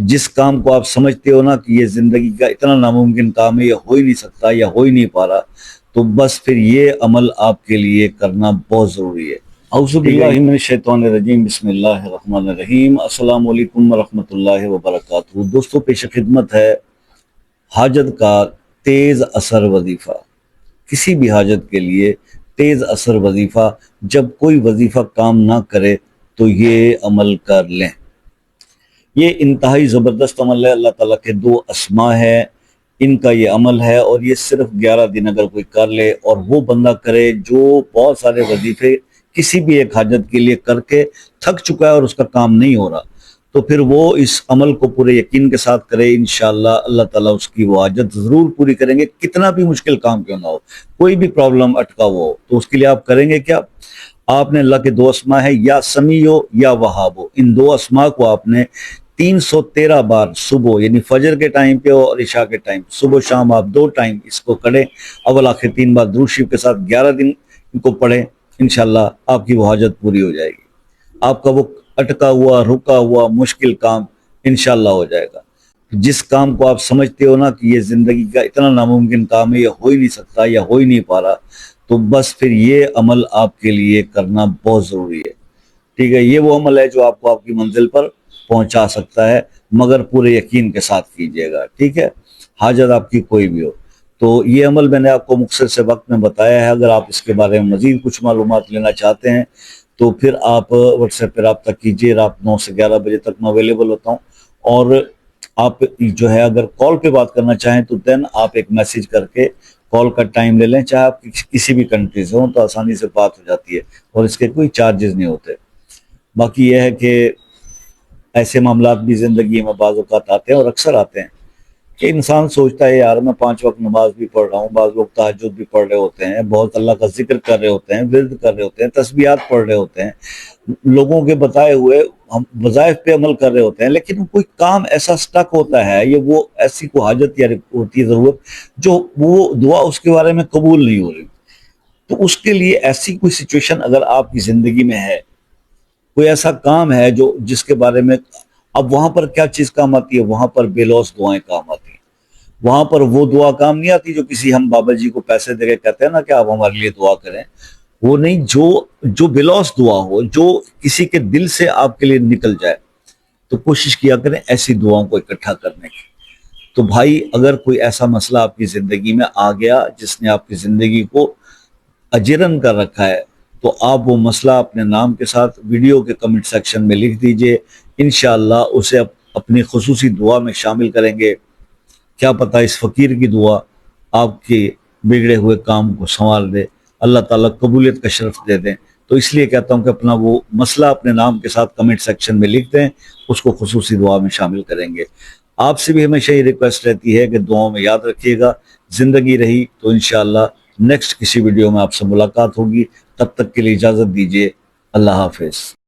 جس کام کو آپ سمجھتے ہو نا کہ یہ زندگی کا اتنا ناممکن کام ہے، یہ ہو ہی نہیں سکتا یا ہو ہی نہیں پا رہا، تو بس پھر یہ عمل آپ کے لیے کرنا بہت ضروری ہے۔ اعوذ باللہ من الشیطان الرجیم، بسم اللہ الرحمن الرحیم۔ السلام علیکم ورحمۃ اللہ وبرکاتہ۔ دوستو، پیش خدمت ہے حاجت کا تیز اثر وظیفہ۔ کسی بھی حاجت کے لیے تیز اثر وظیفہ، جب کوئی وظیفہ کام نہ کرے تو یہ عمل کر لیں۔ یہ انتہائی زبردست عمل ہے، اللہ تعالیٰ کے 2 اسماء ہے، ان کا یہ عمل ہے، اور یہ صرف 11 دن اگر کوئی کر لے، اور وہ بندہ کرے جو بہت سارے وظیفے کسی بھی ایک حاجت کے لیے کر کے تھک چکا ہے اور اس کا کام نہیں ہو رہا، تو پھر وہ اس عمل کو پورے یقین کے ساتھ کرے، انشاءاللہ اللہ تعالیٰ اس کی وہ حاجت ضرور پوری کریں گے، کتنا بھی مشکل کام کیوں نہ ہو، کوئی بھی پرابلم اٹکا ہوا ہو۔ تو اس کے لیے آپ کریں گے کیا؟ آپ نے اللہ کے 2 اسماء ہے، یا سمیع ہو یا وہاب ہو، ان 2 اسماء کو آپ نے 313 بار صبح یعنی فجر کے ٹائم پہ ہو اور عشاء کے ٹائم، صبح شام آپ 2 ٹائم اس کو کریں، اول آخر 3 بار درود شریف کے ساتھ 11 دن ان کو پڑھیں، انشاءاللہ آپ کی وہ حاجت پوری ہو جائے گی، آپ کا وہ اٹکا ہوا رکا ہوا مشکل کام انشاءاللہ ہو جائے گا۔ جس کام کو آپ سمجھتے ہو نا کہ یہ زندگی کا اتنا ناممکن کام ہے، یہ ہو ہی نہیں سکتا یا ہو ہی نہیں پا رہا، تو بس پھر یہ عمل آپ کے لیے کرنا بہت ضروری ہے، ٹھیک ہے؟ یہ وہ عمل ہے جو آپ کو آپ کی منزل پر پہنچا سکتا ہے، مگر پورے یقین کے ساتھ کیجئے گا، ٹھیک ہے؟ حاجت آپ کی کوئی بھی ہو تو یہ عمل میں نے آپ کو مختصر سے وقت میں بتایا ہے۔ اگر آپ اس کے بارے میں مزید کچھ معلومات لینا چاہتے ہیں تو پھر آپ واٹس ایپ پہ رابطہ کیجئے، رات 9 سے 11 بجے تک میں اویلیبل ہوتا ہوں، اور آپ جو ہے اگر کال پہ بات کرنا چاہیں تو دین آپ ایک میسیج کر کے کال کا ٹائم لے لیں، چاہے آپ کسی بھی کنٹری سے ہوں، تو آسانی سے بات ہو جاتی ہے اور اس کے کوئی چارجز نہیں ہوتے۔ باقی یہ ہے کہ ایسے معاملات بھی زندگی میں بعض اوقات آتے ہیں، اور اکثر آتے ہیں، کہ انسان سوچتا ہے یار میں 5 وقت نماز بھی پڑھ رہا ہوں، بعض لوگ تہجد بھی پڑھ رہے ہوتے ہیں، بہت اللہ کا ذکر کر رہے ہوتے ہیں، ورد کر رہے ہوتے ہیں، تسبیحات پڑھ رہے ہوتے ہیں، لوگوں کے بتائے ہوئے ہم وظائف پہ عمل کر رہے ہوتے ہیں، لیکن کوئی کام ایسا سٹک ہوتا ہے، یہ وہ ایسی کوئی حاجت یا ہوتی ہے ضرورت، جو وہ دعا اس کے بارے میں قبول نہیں ہو رہی، تو اس کے لیے ایسی کوئی سچویشن اگر آپ کی زندگی میں ہے، کوئی ایسا کام ہے جو جس کے بارے میں، اب وہاں پر کیا چیز کام آتی ہے؟ وہاں پر بے لوث دعائیں کام آتی ہیں، وہاں پر وہ دعا کام نہیں آتی جو کسی ہم بابا جی کو پیسے دے کے کہتے ہیں نا کہ آپ ہمارے لیے دعا کریں، وہ نہیں، جو بے لوث دعا ہو، جو کسی کے دل سے آپ کے لیے نکل جائے، تو کوشش کیا کریں ایسی دعاؤں کو اکٹھا کرنے کی۔ تو بھائی، اگر کوئی ایسا مسئلہ آپ کی زندگی میں آ گیا جس نے آپ کی زندگی کو اجرن کر رکھا ہے، تو آپ وہ مسئلہ اپنے نام کے ساتھ ویڈیو کے کمنٹ سیکشن میں لکھ دیجئے، انشاءاللہ اسے اپنی خصوصی دعا میں شامل کریں گے، کیا پتہ اس فقیر کی دعا آپ کے بگڑے ہوئے کام کو سنوار دے، اللہ تعالیٰ قبولیت کا شرف دے دیں۔ تو اس لیے کہتا ہوں کہ اپنا وہ مسئلہ اپنے نام کے ساتھ کمنٹ سیکشن میں لکھ دیں، اس کو خصوصی دعا میں شامل کریں گے۔ آپ سے بھی ہمیشہ یہ ریکویسٹ رہتی ہے کہ دعاؤں میں یاد رکھیے گا، زندگی رہی تو انشاءاللہ نیکسٹ کسی ویڈیو میں آپ سے ملاقات ہوگی، تب تک کے لیے اجازت دیجیے، اللہ حافظ۔